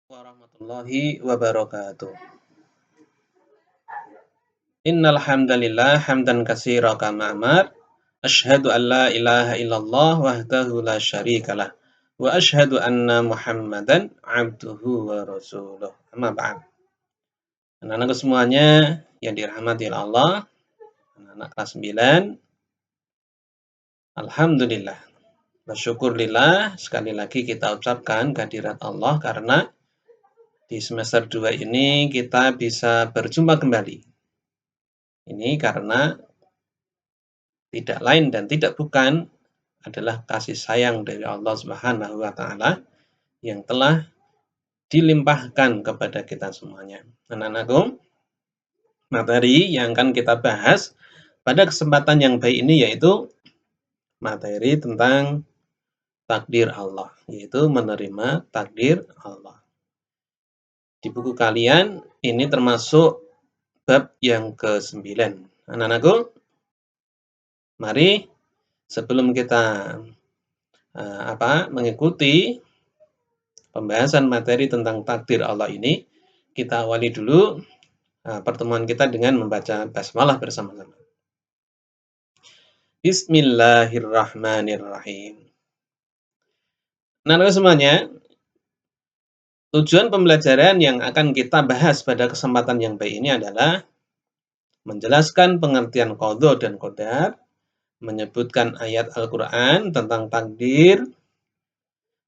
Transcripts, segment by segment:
Warahmatullahi wabarakatuh. Innal hamdalillah hamdan katsira kama amar. Asyhadu an la ilaha illallah wahdahu la syarikalah. Wa asyhadu anna Muhammadan abduhu wa rasuluh. Amma ba'd. Anak-anakku semuanya yang dirahmati oleh Allah, anak-anak kelas 9, alhamdulillah. Bersyukurlah sekali lagi kita ucapkan kehadirat Allah karena di semester 2 ini kita bisa berjumpa kembali. Ini karena tidak lain dan tidak bukan adalah kasih sayang dari Allah Subhanahu wa taala yang telah dilimpahkan kepada kita semuanya. Anak-anakku, materi yang akan kita bahas pada kesempatan yang baik ini yaitu materi tentang takdir Allah, yaitu menerima takdir Allah. Di buku kalian ini termasuk bab yang ke-9. Anak-anakku, mari sebelum kita mengikuti pembahasan materi tentang takdir Allah ini, kita awali dulu pertemuan kita dengan membaca basmalah bersama-sama. Bismillahirrahmanirrahim. Nah, semuanya, tujuan pembelajaran yang akan kita bahas pada kesempatan yang baik ini adalah menjelaskan pengertian qadha dan qadar, menyebutkan ayat Al-Quran tentang takdir,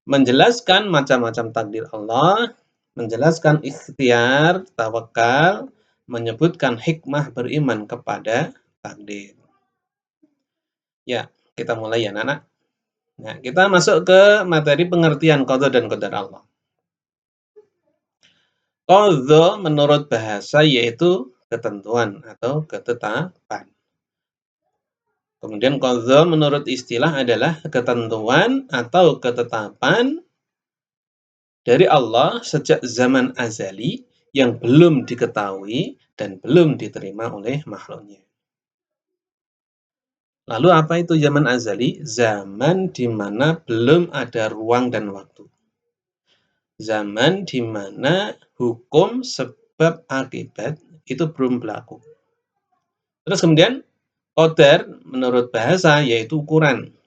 menjelaskan macam-macam takdir Allah, menjelaskan ikhtiar, tawakal, menyebutkan hikmah beriman kepada takdir. Ya, kita mulai ya, anak-anak. Nah, kita masuk ke materi pengertian qadha dan qadar Allah. Qadha menurut bahasa yaitu ketentuan atau ketetapan. Kemudian qadha menurut istilah adalah ketentuan atau ketetapan dari Allah sejak zaman azali yang belum diketahui dan belum diterima oleh makhluknya. Lalu apa itu zaman azali? Zaman di mana belum ada ruang dan waktu. Zaman di mana hukum sebab akibat itu belum berlaku. Terus kemudian qadar menurut bahasa yaitu ukuran.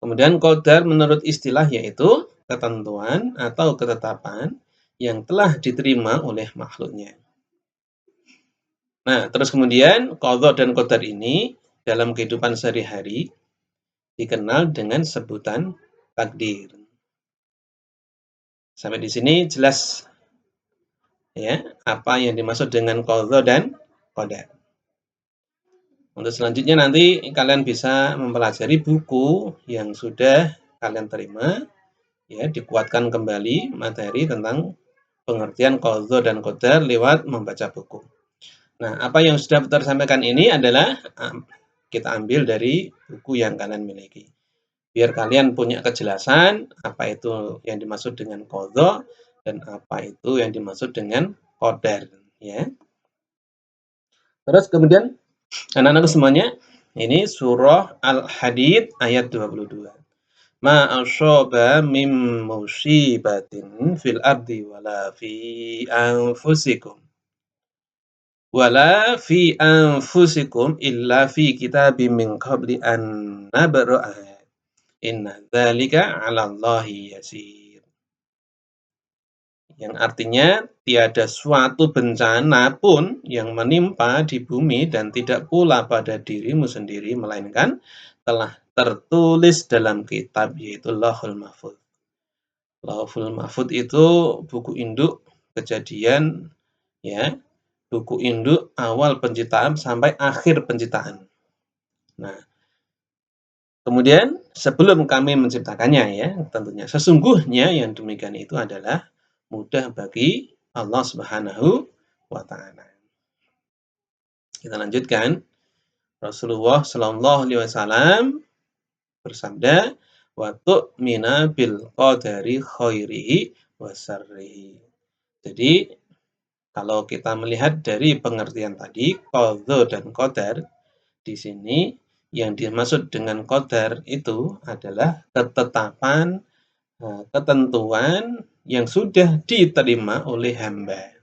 Kemudian qadar menurut istilah yaitu ketentuan atau ketetapan yang telah diterima oleh makhluknya. Nah, terus kemudian qadha dan qadar ini dalam kehidupan sehari-hari dikenal dengan sebutan takdir. Sampai di sini jelas ya, apa yang dimaksud dengan qadha dan qadar. Untuk selanjutnya nanti kalian bisa mempelajari buku yang sudah kalian terima, ya, dikuatkan kembali materi tentang pengertian qadha dan qadar lewat membaca buku. Nah, apa yang sudah tersampaikan ini adalah kita ambil dari buku yang kalian miliki. Biar kalian punya kejelasan apa itu yang dimaksud dengan qadha dan apa itu yang dimaksud dengan qadar, ya. Terus kemudian anak-anak semuanya, ini surah Al-Hadid ayat 22. Ma asyaba min musibatin fil ardi wala fi anfusikum illa fi kitabim min qabli an nabra'aha inna dzalika 'alallahi yasir. Yang artinya tiada suatu bencana pun yang menimpa di bumi dan tidak pula pada dirimu sendiri melainkan telah tertulis dalam kitab yaitu Lauhul Mahfuz. Lauhul Mahfuz itu buku induk kejadian, ya. Buku induk awal penciptaan sampai akhir penciptaan. Nah, kemudian sebelum kami menciptakannya, ya, tentunya sesungguhnya yang demikian itu adalah mudah bagi Allah Subhanahu wa taala. Kita lanjutkan. Rasulullah Shallallahu alaihi wasallam bersabda, "Wa tu'mina bil qadari khairihi wa syarrihi." Jadi kalau kita melihat dari pengertian tadi, qadha dan qadar, di sini yang dimaksud dengan qadar itu adalah ketetapan, ketentuan yang sudah diterima oleh hamba,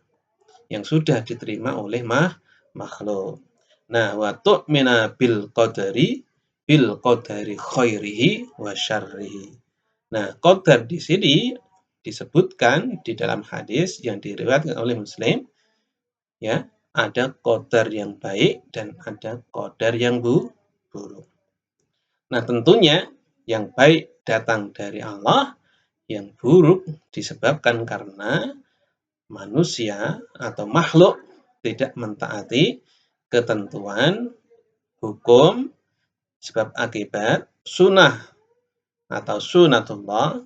yang sudah diterima oleh makhluk. Nah, wa tu'mina bil qadari khairihi wa syarrihi. Nah, qadar di sini disebutkan di dalam hadis yang diriwayatkan oleh Muslim, ya, ada qadar yang baik dan ada qadar yang buruk. Nah, tentunya yang baik datang dari Allah, yang buruk disebabkan karena manusia atau makhluk tidak mentaati ketentuan hukum sebab akibat sunnah atau sunatullah,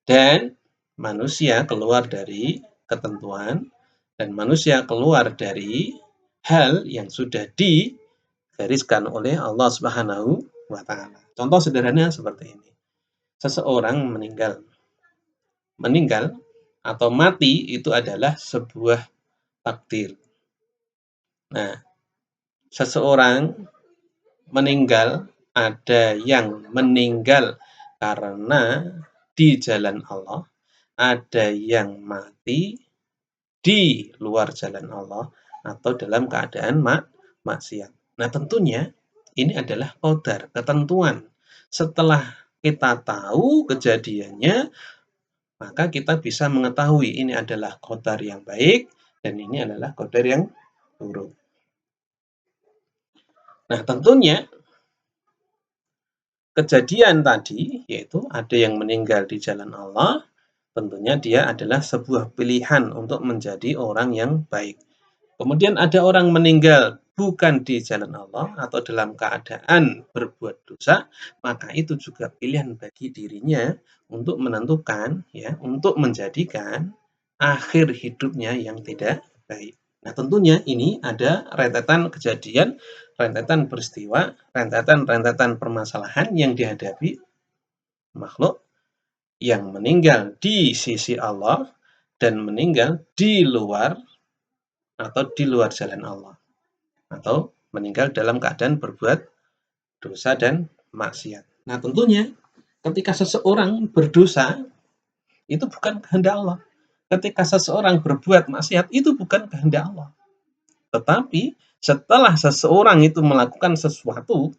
dan manusia keluar dari ketentuan dan manusia keluar dari hal yang sudah digariskan oleh Allah Subhanahu wa taala. Contoh sederhana seperti ini. Seseorang meninggal atau mati itu adalah sebuah takdir. Nah, seseorang meninggal, ada yang meninggal karena di jalan Allah, ada yang mati di luar jalan Allah atau dalam keadaan maksiat. Nah, tentunya ini adalah qadar, ketentuan. Setelah kita tahu kejadiannya, maka kita bisa mengetahui ini adalah qadar yang baik dan ini adalah qadar yang buruk. Nah, tentunya kejadian tadi, yaitu ada yang meninggal di jalan Allah, tentunya dia adalah sebuah pilihan untuk menjadi orang yang baik. Kemudian ada orang meninggal bukan di jalan Allah atau dalam keadaan berbuat dosa, maka itu juga pilihan bagi dirinya untuk menentukan, ya, untuk menjadikan akhir hidupnya yang tidak baik. Nah, tentunya ini ada rentetan kejadian, rentetan peristiwa, rentetan permasalahan yang dihadapi makhluk yang meninggal di sisi Allah dan meninggal di luar atau di luar jalan Allah, atau meninggal dalam keadaan berbuat dosa dan maksiat. Nah, tentunya ketika seseorang berdosa itu bukan kehendak Allah. Ketika seseorang berbuat maksiat itu bukan kehendak Allah. Tetapi setelah seseorang itu melakukan sesuatu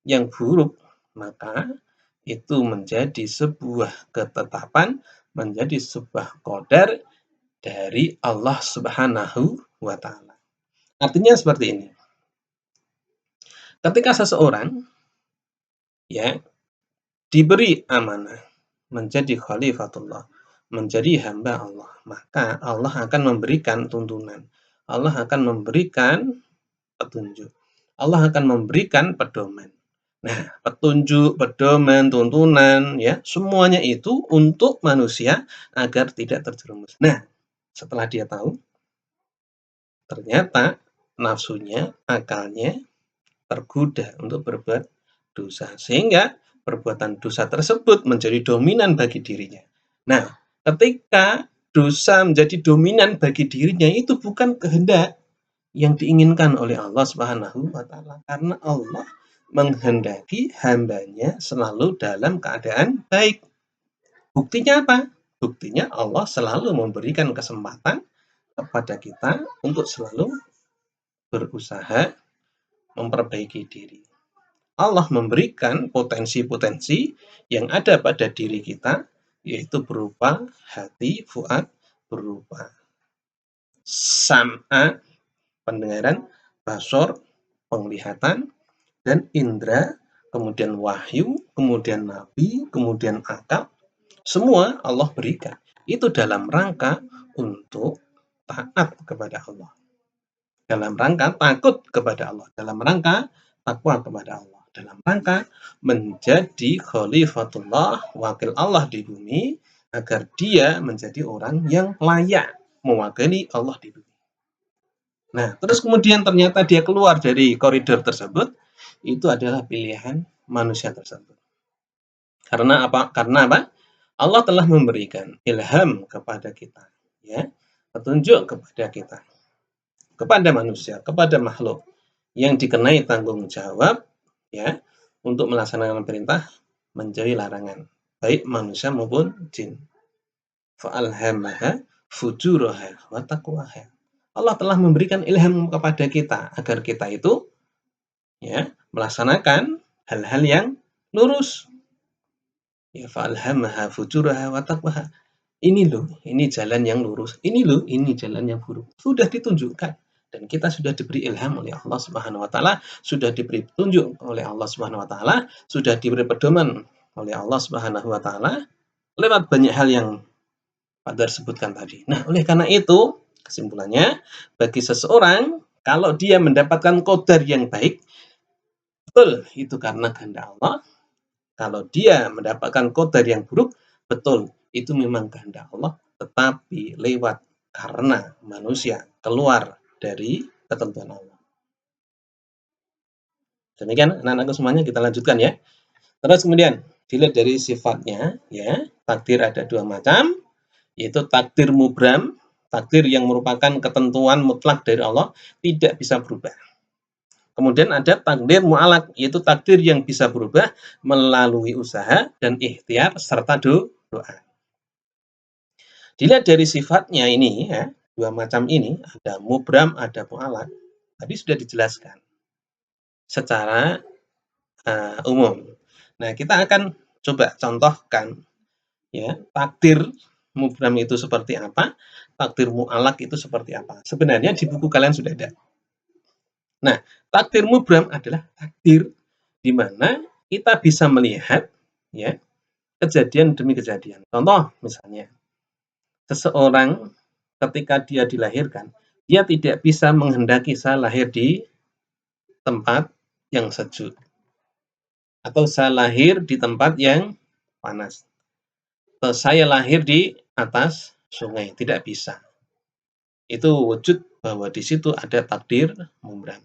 yang buruk, maka itu menjadi sebuah ketetapan, menjadi sebuah qadar dari Allah Subhanahu wa taala. Artinya seperti ini. Ketika seseorang, ya, diberi amanah menjadi khalifatullah, menjadi hamba Allah, maka Allah akan memberikan tuntunan. Allah akan memberikan petunjuk. Allah akan memberikan pedoman. Nah, petunjuk, pedoman, tuntunan, ya, semuanya itu untuk manusia agar tidak terjerumus. Nah, setelah dia tahu, ternyata nafsunya, akalnya tergoda untuk berbuat dosa, sehingga perbuatan dosa tersebut menjadi dominan bagi dirinya. Nah, ketika dosa menjadi dominan bagi dirinya, itu bukan kehendak yang diinginkan oleh Allah Subhanahu wa taala, karena Allah menghendaki hambanya selalu dalam keadaan baik. Buktinya apa? Buktinya Allah selalu memberikan kesempatan kepada kita untuk selalu berusaha memperbaiki diri. Allah memberikan potensi-potensi yang ada pada diri kita, yaitu berupa hati, fuad, berupa sam'a, pendengaran, basor, penglihatan, dan indera, kemudian wahyu, kemudian nabi, kemudian akal. Semua Allah berikan. Itu dalam rangka untuk taat kepada Allah. Dalam rangka takut kepada Allah. Dalam rangka takwa kepada Allah. Dalam rangka menjadi khalifatullah, wakil Allah di bumi, agar dia menjadi orang yang layak mewakili Allah di bumi. Nah, terus kemudian ternyata dia keluar dari koridor tersebut, itu adalah pilihan manusia tersebut. Karena apa? Karena apa? Allah telah memberikan ilham kepada kita, ya, petunjuk kepada kita, kepada manusia, kepada makhluk yang dikenai tanggung jawab, ya, untuk melaksanakan perintah, menjauhi larangan, baik manusia maupun jin. fa'alhamaha fujuraha wa taqwaha. Allah telah memberikan ilham kepada kita agar kita itu ya melaksanakan hal-hal yang lurus. Ya fa'alhamaha fujuraha wa taqwaha. Ini loh, ini jalan yang lurus. Ini loh, ini jalan yang buruk. Sudah ditunjukkan dan kita sudah diberi ilham oleh Allah Subhanahu wa taala, sudah diberi petunjuk oleh Allah Subhanahu wa taala, sudah diberi pedoman oleh Allah Subhanahu wa taala lewat banyak hal yang Pak sebutkan tadi. Nah, oleh karena itu, kesimpulannya bagi seseorang kalau dia mendapatkan qadar yang baik, betul itu karena kehendak Allah. Kalau dia mendapatkan qadar yang buruk, betul itu memang kehendak Allah, tetapi lewat karena manusia keluar dari ketentuan Allah. Demikian anak-anakku semuanya, kita lanjutkan ya. Terus kemudian dilihat dari sifatnya ya, takdir ada dua macam, yaitu takdir mubram, takdir yang merupakan ketentuan mutlak dari Allah, tidak bisa berubah. Kemudian ada takdir mu'alaq, yaitu takdir yang bisa berubah melalui usaha dan ikhtiar serta doa. Dilihat dari sifatnya ini ya, dua macam ini, ada mubram, ada mu'alaq. Tadi sudah dijelaskan secara umum. Nah, kita akan coba contohkan ya, takdir mubram itu seperti apa, takdir mu'alaq itu seperti apa. Sebenarnya di buku kalian sudah ada. Nah, takdir mubram adalah takdir di mana kita bisa melihat ya, kejadian demi kejadian. Contoh misalnya, seseorang ketika dia dilahirkan, dia tidak bisa menghendaki saya lahir di tempat yang sejuk atau saya lahir di tempat yang panas. Atau saya lahir di atas sungai, tidak bisa. Itu wujud bahwa di situ ada takdir mubram.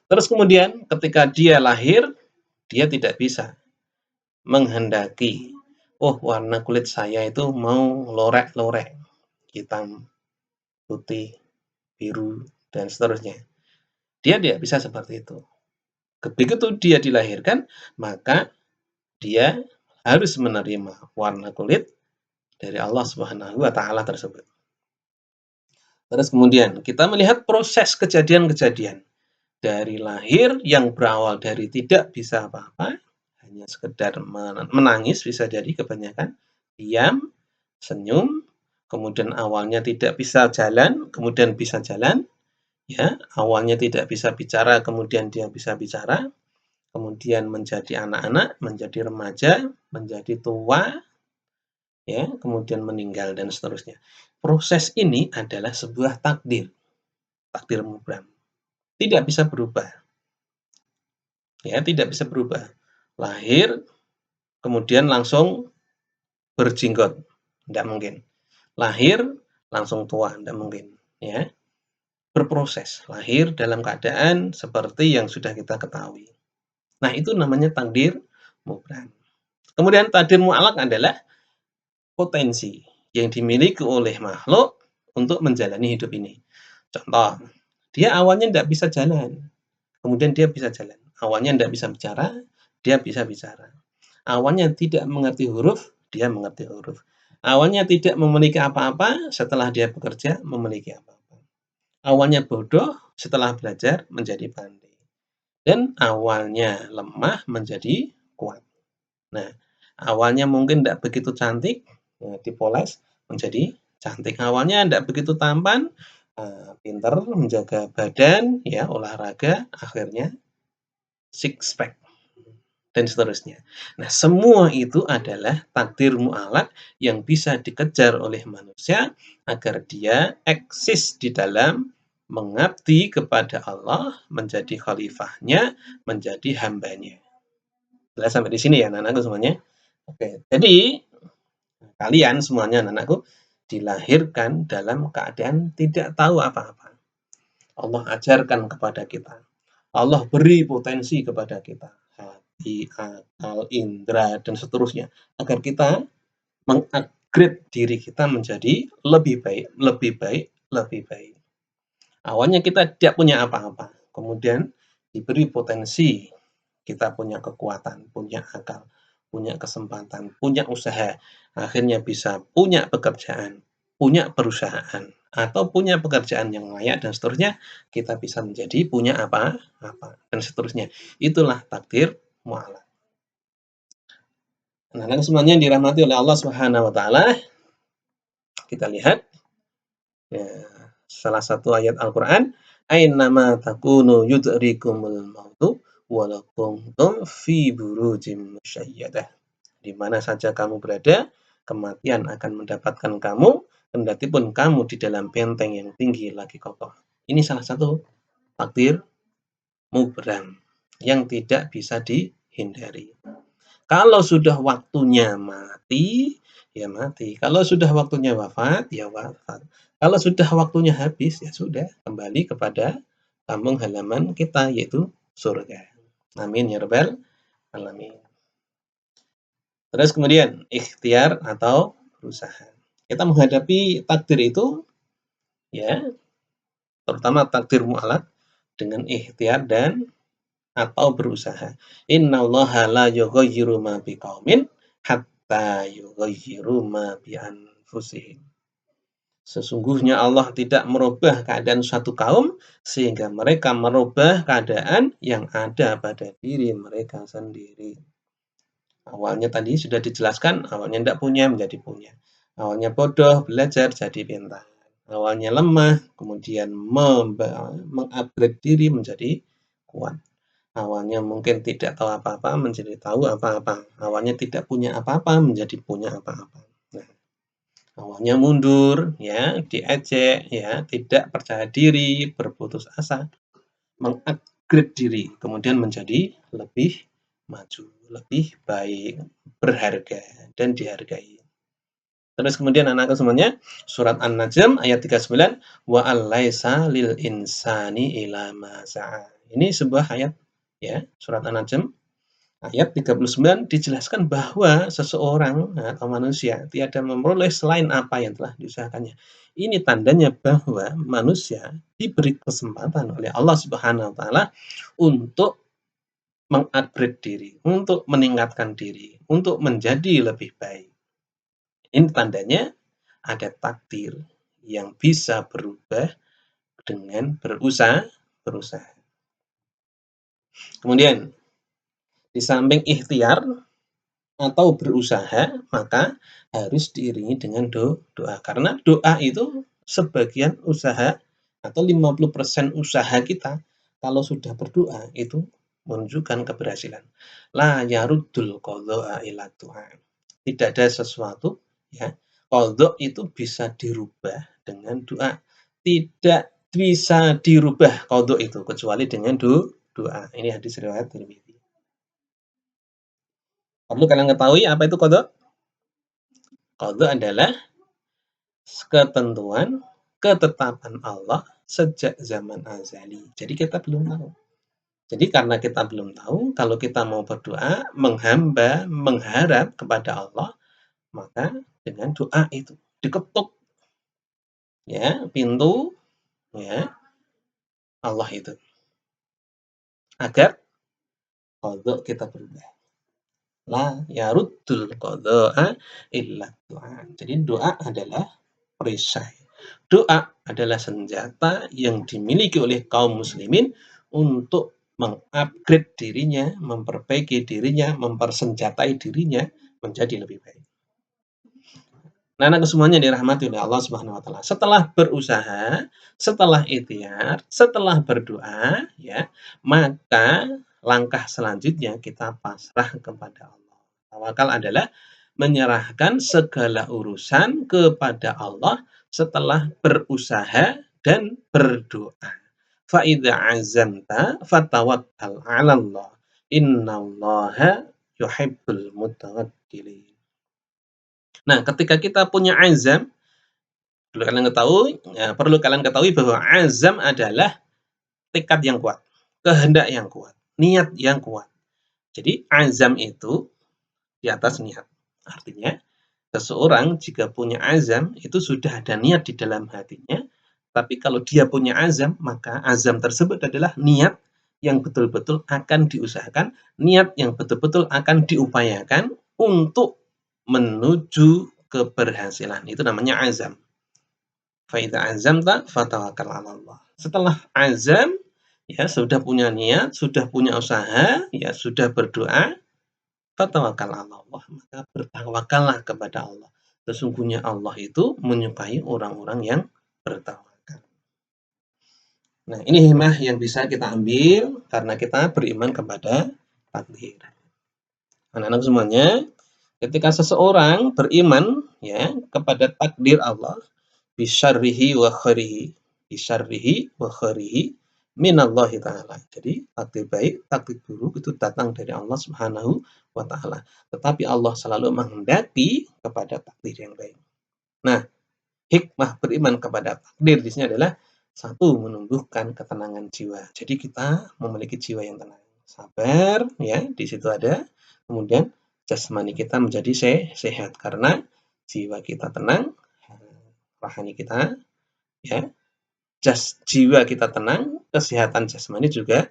Terus kemudian ketika dia lahir, dia tidak bisa menghendaki, oh warna kulit saya itu mau lorek-lorek, hitam, putih, biru, dan seterusnya. Dia tidak bisa seperti itu. Begitu dia dilahirkan, maka dia harus menerima warna kulit dari Allah Subhanahu wa taala tersebut. Terus kemudian kita melihat proses kejadian-kejadian dari lahir yang berawal dari tidak bisa apa-apa, hanya sekedar menangis, bisa jadi kebanyakan, diam, senyum, kemudian awalnya tidak bisa jalan, kemudian bisa jalan, ya, awalnya tidak bisa bicara, kemudian dia bisa bicara, kemudian menjadi anak-anak, menjadi remaja, menjadi tua, ya, kemudian meninggal dan seterusnya. Proses ini adalah sebuah takdir mubram. Tidak bisa berubah. Ya, tidak bisa berubah. Lahir, kemudian langsung berjenggot, tidak mungkin. Lahir, langsung tua, tidak mungkin. Ya, berproses, lahir dalam keadaan seperti yang sudah kita ketahui. Nah, itu namanya takdir mubram. Kemudian takdir mu'alaq adalah potensi yang dimiliki oleh makhluk untuk menjalani hidup ini. Contoh, dia awalnya tidak bisa jalan, kemudian dia bisa jalan. Awalnya tidak bisa bicara, dia bisa bicara. Awalnya tidak mengerti huruf, dia mengerti huruf. Awalnya tidak memiliki apa-apa, setelah dia bekerja memiliki apa-apa. Awalnya bodoh, setelah belajar menjadi pandai. Dan awalnya lemah menjadi kuat. Nah, awalnya mungkin tidak begitu cantik, dipoles menjadi cantik. Awalnya tidak begitu tampan, pinter menjaga badan, ya olahraga, akhirnya six pack dan seterusnya. Nah, semua itu adalah takdir mu'alaq yang bisa dikejar oleh manusia agar dia eksis di dalam mengabdi kepada Allah, menjadi khalifahnya, menjadi hambanya. Jelas sampai di sini ya anak-anakku semuanya? Oke, jadi kalian semuanya anak-anakku dilahirkan dalam keadaan tidak tahu apa-apa. Allah ajarkan kepada kita. Allah beri potensi kepada kita. Hati, akal, indera, dan seterusnya. Agar kita mengupgrade diri kita menjadi lebih baik, lebih baik, lebih baik. Awalnya kita tidak punya apa-apa. Kemudian diberi potensi. Kita punya kekuatan, punya akal, punya kesempatan, punya usaha. Akhirnya bisa punya pekerjaan, punya perusahaan atau punya pekerjaan yang layak dan seterusnya, kita bisa menjadi punya apa dan seterusnya. Itulah takdir mu'allaq. Nah, semuanya dirahmati oleh Allah Subhanahu wa taala. Kita lihat ya, salah satu ayat Al-Qur'an, "Ainama takunu yudrikumul mautu walau kuntum fi burujim musyayyadah." Di mana saja kamu berada, kematian akan mendapatkan kamu, kendati pun kamu di dalam benteng yang tinggi lagi kokoh. Ini salah satu takdir mubram yang tidak bisa dihindari. Kalau sudah waktunya mati, ya mati. Kalau sudah waktunya wafat, ya wafat. Kalau sudah waktunya habis, ya sudah, kembali kepada kampung halaman kita, yaitu surga. Amin ya rabbal alamin. Terus kemudian ikhtiar atau berusaha. Kita menghadapi takdir itu, ya, terutama takdir mu'allaq dengan ikhtiar dan atau berusaha. Innallaha la yughayyiru ma biqaumin hatta yughayyiru ma bi anfusihim. Sesungguhnya Allah tidak merubah keadaan suatu kaum sehingga mereka merubah keadaan yang ada pada diri mereka sendiri. Awalnya tadi sudah dijelaskan, awalnya tidak punya menjadi punya. Awalnya bodoh, belajar jadi pintar. Awalnya lemah, kemudian mengupgrade diri menjadi kuat. Awalnya mungkin tidak tahu apa-apa menjadi tahu apa-apa. Awalnya tidak punya apa-apa menjadi punya apa-apa. Nah, awalnya mundur, ya, diejek, ya, tidak percaya diri, berputus asa, mengupgrade diri, kemudian menjadi lebih maju, lebih baik, berharga dan dihargai. Terus kemudian anak semuanya, surat An-Najm ayat 39, wa alaisa lil insani ila ma sa'a. Ini sebuah ayat, ya, surat An-Najm ayat 39 dijelaskan bahwa seseorang atau manusia tiada memperoleh selain apa yang telah diusahakannya. Ini tandanya bahwa manusia diberi kesempatan oleh Allah Subhanahu wa taala untuk mengupgrade diri, untuk meningkatkan diri, untuk menjadi lebih baik. Ini tandanya ada takdir yang bisa berubah dengan berusaha. Kemudian di samping ikhtiar atau berusaha, maka harus diiringi dengan doa. Karena doa itu sebagian usaha atau 50% usaha kita. Kalau sudah berdoa itu menunjukkan keberhasilan. La yaruddul qadha'a ila du'a. Tidak ada sesuatu, ya. Qadha itu bisa dirubah dengan doa. Tidak bisa dirubah qadha itu kecuali dengan doa. Ini hadis riwayat Tirmidzi. Perlu kalian ketahui apa itu qadha? Qadha adalah ketentuan, ketetapan Allah sejak zaman azali. Jadi kita belum tahu. Jadi karena kita belum tahu, kalau kita mau berdoa, menghamba, mengharap kepada Allah, maka dengan doa itu diketuk, ya, pintu, ya, Allah itu agar qadha kita berubah. La yaruddul qadha'a illa doa. Jadi doa adalah perisai. Doa adalah senjata yang dimiliki oleh kaum muslimin untuk mengupgrade dirinya, memperbaiki dirinya, mempersenjatai dirinya menjadi lebih baik. Nah, anak semuanya dirahmati oleh Allah Subhanahu wa taala. Setelah berusaha, setelah ikhtiar, setelah berdoa, ya, maka langkah selanjutnya kita pasrah kepada Allah. Tawakal adalah menyerahkan segala urusan kepada Allah setelah berusaha dan berdoa. Fa idza azamta fatawakkal 'ala Allah. Innallaha yuhibbul mutawakkilin. Nah, ketika kita punya azam, perlu kalian ketahui bahwa azam adalah tekad yang kuat, kehendak yang kuat, niat yang kuat. Jadi azam itu di atas niat. Artinya, seseorang jika punya azam itu sudah ada niat di dalam hatinya, tapi kalau dia punya azam, maka azam tersebut adalah niat yang betul-betul akan diusahakan, niat yang betul-betul akan diupayakan untuk menuju keberhasilan. Itu namanya azam. Fa idza azamta fatawakkal 'ala Allah. Setelah azam, ya sudah punya niat, sudah punya usaha, ya sudah berdoa, fatawakkal 'ala Allah, maka bertawakallah kepada Allah. Sesungguhnya Allah itu menyukai orang-orang yang bertawakal. Nah, ini hikmah yang bisa kita ambil karena kita beriman kepada takdir. Anak-anak semuanya, ketika seseorang beriman ya kepada takdir Allah, bisyarrihi wa khairihi, bisyarrihi wa khairihi minallahi ta'ala. Jadi takdir baik, takdir buruk itu datang dari Allah Subhanahu wa taala. Tetapi Allah selalu menghendaki kepada takdir yang baik. Nah, hikmah beriman kepada takdir di sini adalah satu, menumbuhkan ketenangan jiwa. Jadi kita memiliki jiwa yang tenang, sabar, ya di situ ada. Kemudian jasmani kita menjadi sehat karena jiwa kita tenang, rohani kita, ya, jiwa kita tenang, kesehatan jasmani juga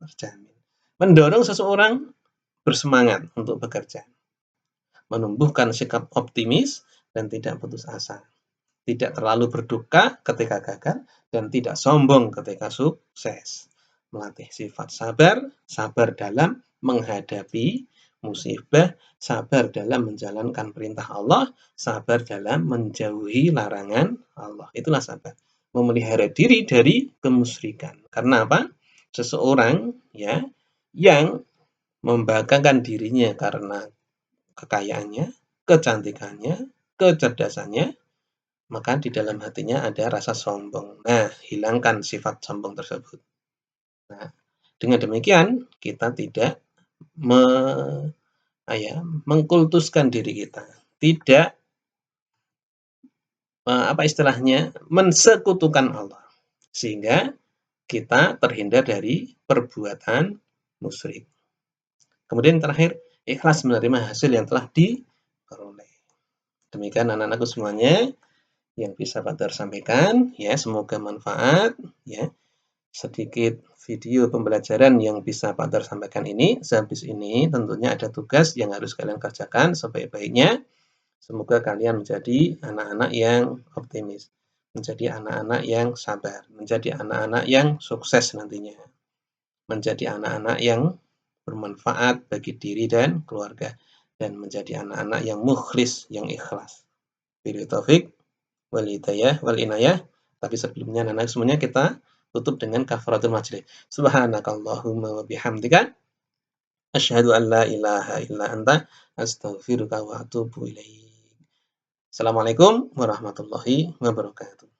terjamin. Mendorong seseorang bersemangat untuk bekerja, menumbuhkan sikap optimis dan tidak putus asa. Tidak terlalu berduka ketika gagal, dan tidak sombong ketika sukses. Melatih sifat sabar, sabar dalam menghadapi musibah, sabar dalam menjalankan perintah Allah, sabar dalam menjauhi larangan Allah. Itulah sabar. Memelihara diri dari kemusyrikan. Karena apa? Seseorang ya yang membanggakan dirinya karena kekayaannya, kecantikannya, kecerdasannya, maka di dalam hatinya ada rasa sombong. Nah, hilangkan sifat sombong tersebut. Nah, dengan demikian kita tidak mengkultuskan diri kita, tidak apa istilahnya, mensekutukan Allah, sehingga kita terhindar dari perbuatan musyrik. Kemudian terakhir, ikhlas menerima hasil yang telah diperoleh. Demikian anak-anakku semuanya yang bisa Pak sampaikan, ya semoga manfaat, ya. Sedikit video pembelajaran yang bisa Pak sampaikan ini. Sehabis ini tentunya ada tugas yang harus kalian kerjakan sebaik-baiknya. Semoga kalian menjadi anak-anak yang optimis, menjadi anak-anak yang sabar, menjadi anak-anak yang sukses nantinya, menjadi anak-anak yang bermanfaat bagi diri dan keluarga, dan menjadi anak-anak yang mukhlis, yang ikhlas. Billahi taufik wal hidayah wal inayah. Tapi sebelumnya anak-anak semuanya kita tutup dengan kafaratul majlis. Subhanakallahumma wa bihamdika asyhadu an la ilaha illa anta astaghfiruka wa atubu ilaik. Assalamualaikum warahmatullahi wabarakatuh.